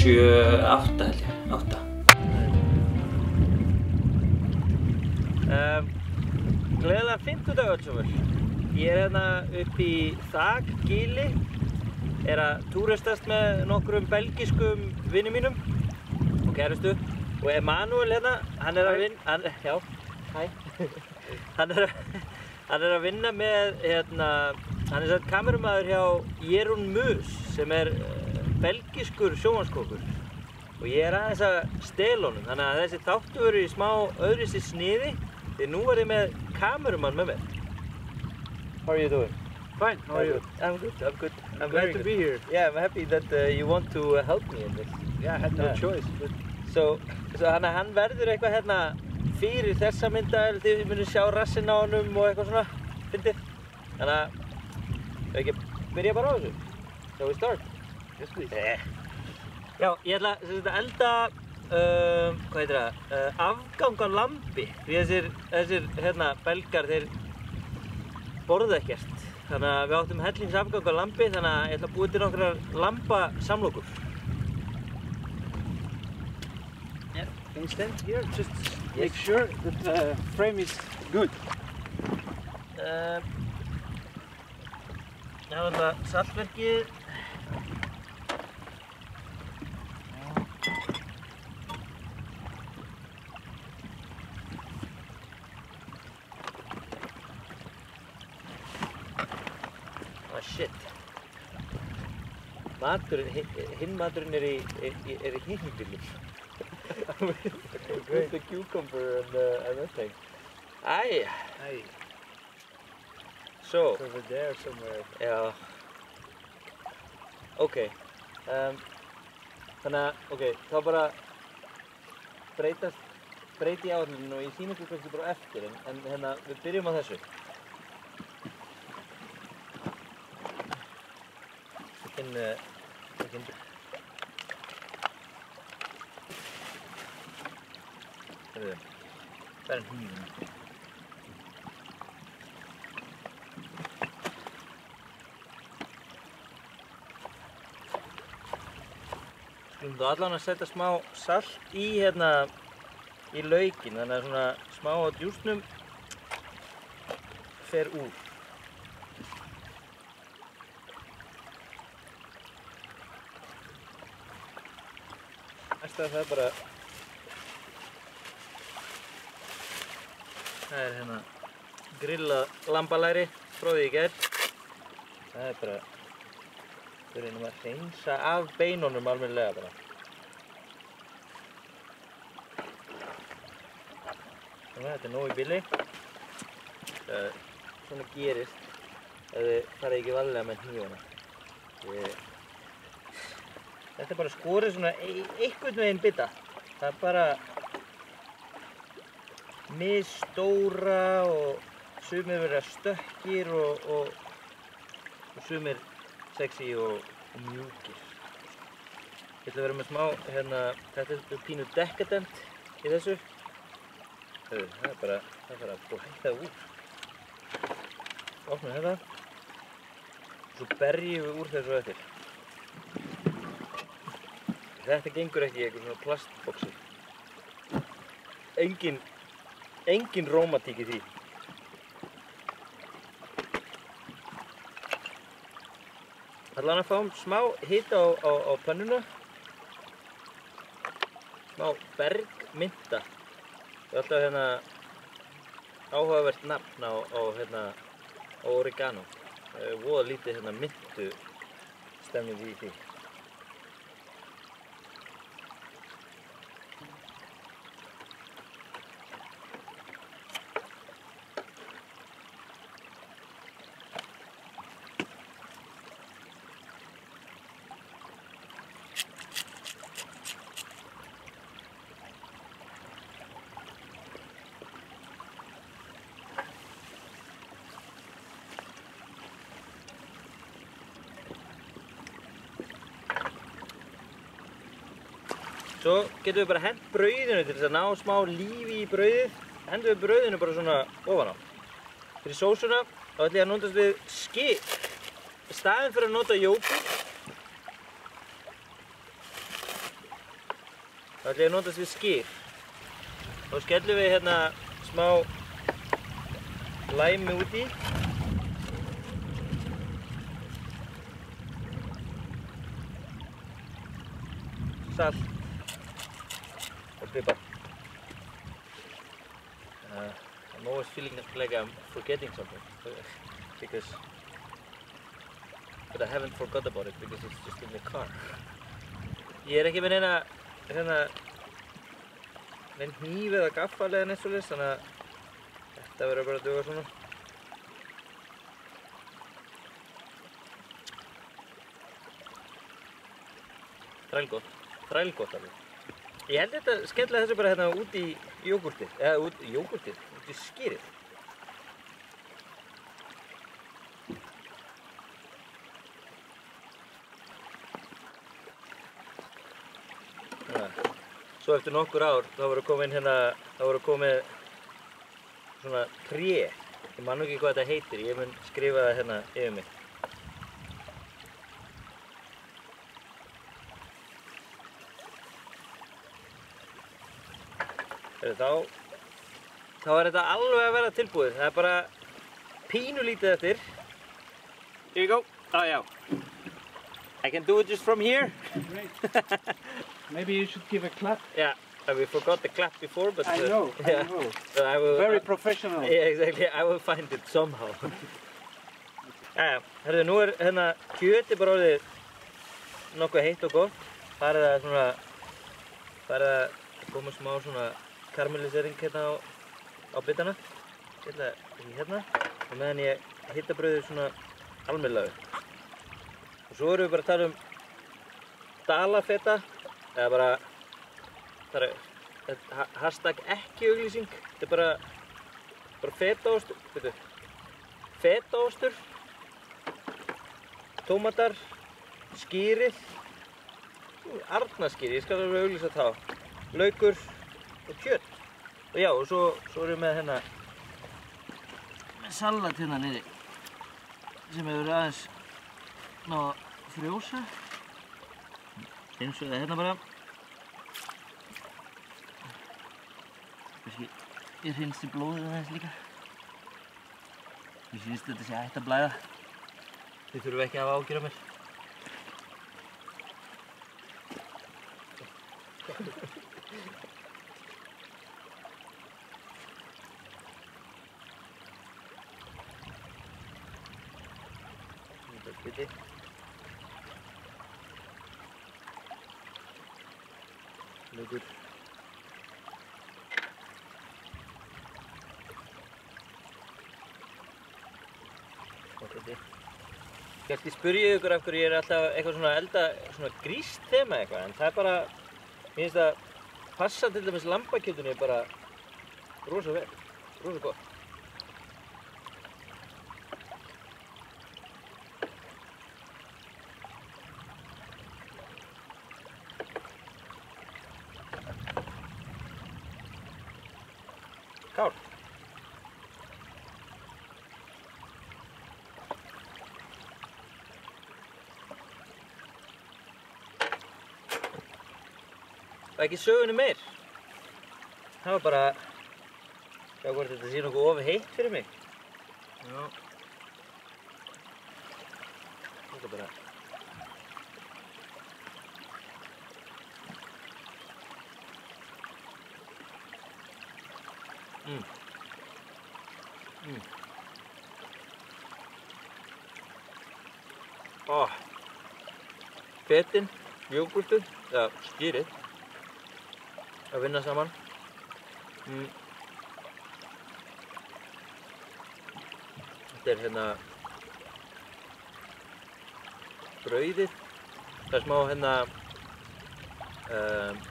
7, 8 held ég, 8. Gleðilega fimmtudag öllsöfur. Ég hérna upp í Þakgili, að túristast með nokkrum belgiskum vinum mínum og kærustu. Og Emanuel hérna, hann að vinna, hann að vinna með, hann sem kameramaður hjá Jeroen Mus, sem belgiskur sjónvarpskokkur. Og ég aðeins að stela honum, þannig að þessi þáttur verður í smá öðruvísi sniði, því nú ég með kameramann með mér. How are you doing? Fine, how are you? I'm good, I'm good. I'm glad to be here. Yeah, I'm happy that you want to help me in this. Yeah, I had no choice. But... So hann verður eitthvað hérna fyrir þessa mynda, þið munið sjá rassinn á honum og eitthvað svona fyndið. Þannig að, ekki byrja bara á þessu. Shall we start? Yes, please. Já, ég ætla að elda, hvað heitir það, afgang á lambi. Því þessir belgar, þeir borða ekkert. Þannig að við áttum hellings afgang á lambi, þannig að ég ætla að búa til nokkrar lambasamlokur. Can you stand here? Just make sure that the frame is good. Já, þetta saltverkið. Shit. Hinn maturinn í hinnbílum. With the cucumber and that thing. Aye. So. It's over there somewhere. Já. Okay. Þannig að, þá bara breyti ég áhaldinu og ég sýni ykkur kannski bara eftir, en við byrjum á þessu. Það hnífinn. Skulum þú allan að setja smá salt í laukinn, þannig að svona smá á djúsnum fer úr. Næsta það bara það grillað lambalæri, fróðið í gær. Það bara við reynum að hreinsa af beinunum almennilega bara. Þannig að þetta nóg í bili. Svona gerist ef þið farið ekki varlega með hnífana. Þetta bara skorið svona einhvern veginn bita. Það bara misstóra og sumir verða stökkir og sumir sexy og mjúkir. Ég ætla að vera með smá, þetta pínu dekadent í þessu. Það er bara að blæða úr. Opnum þetta. Svo berjum við úr þessu eftir. Þetta gengur ekki í eitthvað svona plastboxi. Engin rómatík í því. Allan að fáum smá hita á pönnuna. Smá bergmynta. Það er alltaf áhugavert nafn á oregano. Það er voða lítið myntu stemning í því. Svo getum við bara hent brauðinu til þess að ná smá lífi í brauðið. Hendum við brauðinu bara svona ofan á. Fyrir sósuna þá ætla ég að notast við skip. Í staðinn fyrir að nota jógúrt þá ætla ég að notast við skyr. Þá skellum við hérna smá læmi út í. Salt og pipar. I'm always feeling like I'm forgetting something but I haven't forgot about it because it's just in the car. Ég ekki með neinn hníf eða gaffal eða neitt svoleiðis, þannig að þetta verður bara að duga svona. Þrælgott alveg. Ég held þetta skella þessu bara hérna út í jógúrtið, út í skýrið. Svo eftir nokkur ár þá voru komið svona tré. Ég man ekki hvað þetta heitir, ég mun skrifa það hérna yfir mig. Þá er þetta alveg að vera tilbúið. Það er bara pínulítið eftir. Here you go. Oh, yeah. I can do it just from here. Great. Maybe you should give a clap. Yeah, we forgot the clap before, but I know. So I will, Very professional. Yeah, exactly. I will find it somehow. Herðu, nú er hérna kjötið bara orðið nokkuð heitt og gott. Farið að koma smá svona karamellisering hérna á bitana. Ég ætla ekki hérna. Og meðan ég hita brauðið svona almennilega upp. Og svo erum við bara að tala dalafeta. Eða bara, það er hashtag ekki auglýsing. Þetta er bara fetaostur, fetaostur, tómatar, skýrið, arnaskýri, ég skal alveg auglýsa þá, laukur og kjöt. Og já, og svo erum við með hérna, með salat hérna niðri, sem hefur aðeins náð að frjósa. Eins og það hérna bara. Kannski ég hreinsti blóðið aðeins líka. Mér finnst þetta sé hægt að blæða. Þið þurfum ekki að hafa áhyggjur af mér. Þetta er biti. Laukur. Kannski spyrja ég ykkur af hverju ég er alltaf eitthvað svona elda svona grískt þema eitthvað, en það er bara, mér finnst það passa til dæmis lambakjötunni bara rosa vel, rosa gott. Kál. Og ekki sögunni meir. Það var bara, sjá hvort þetta sé nokkuð of heitt fyrir mig. Já. Þetta bara. Fetin, jógúrtið, eða skýrið, að vinna saman. Þetta er hérna brauðið. Það er smá hérna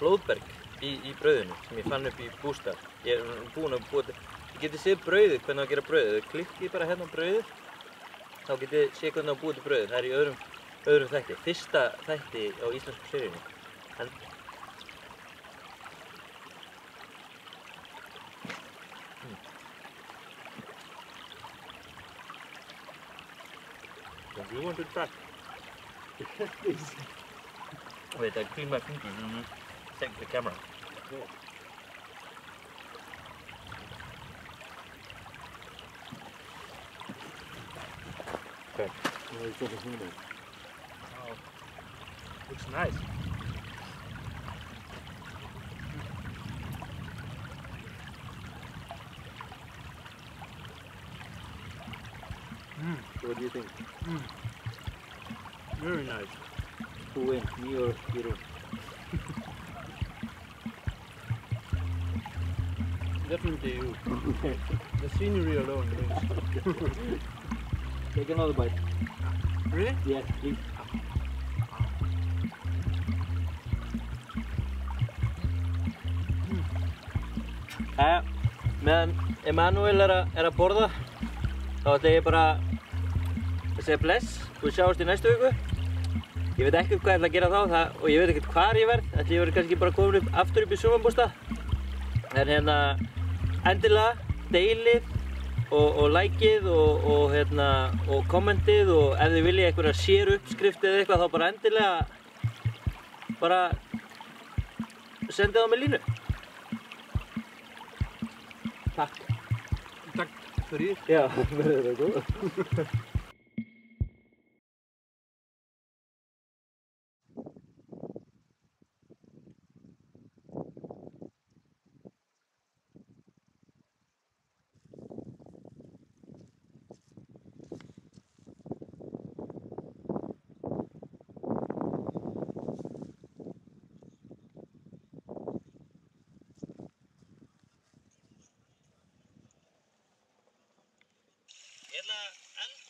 blóðberg í brauðinu sem ég fann upp í bústað. Ég er búinn að búa þetta. Þið getið séð brauðið, hvernig á að gera brauðið. Þau klikkið bara hérna á brauðið, þá getið séð hvernig á að búa þetta brauðið. Það er í öðrum þætti, fyrsta þætti á íslensku seríunni. Do you want to try? Yes, please. Wait, I clean my fingers. take the camera. Yeah. Okay. No, it's over here. Oh, looks nice. So what do you think? Very nice. Who wins, me or Hiro? Definitely you. The scenery alone wins. Take another bite. Really? Yes, please. Meðan Emanuel er að borða, þá ætla ég bara að segja bless og sjáumst í næstu viku. Ég veit ekkert hvað ég ætla að gera þá og ég veit ekkert hvar ég verð. Ætli ég verði kannski bara komin aftur upp í sumarbústað. En hérna, endilega deilið og likeið og kommentið og ef þið viljið einhverja sér uppskrift eða eitthvað þá bara endilega bara sendið á mig línu. Takk. Takk fyrir. Já, verður það góð. Ég ætla að elda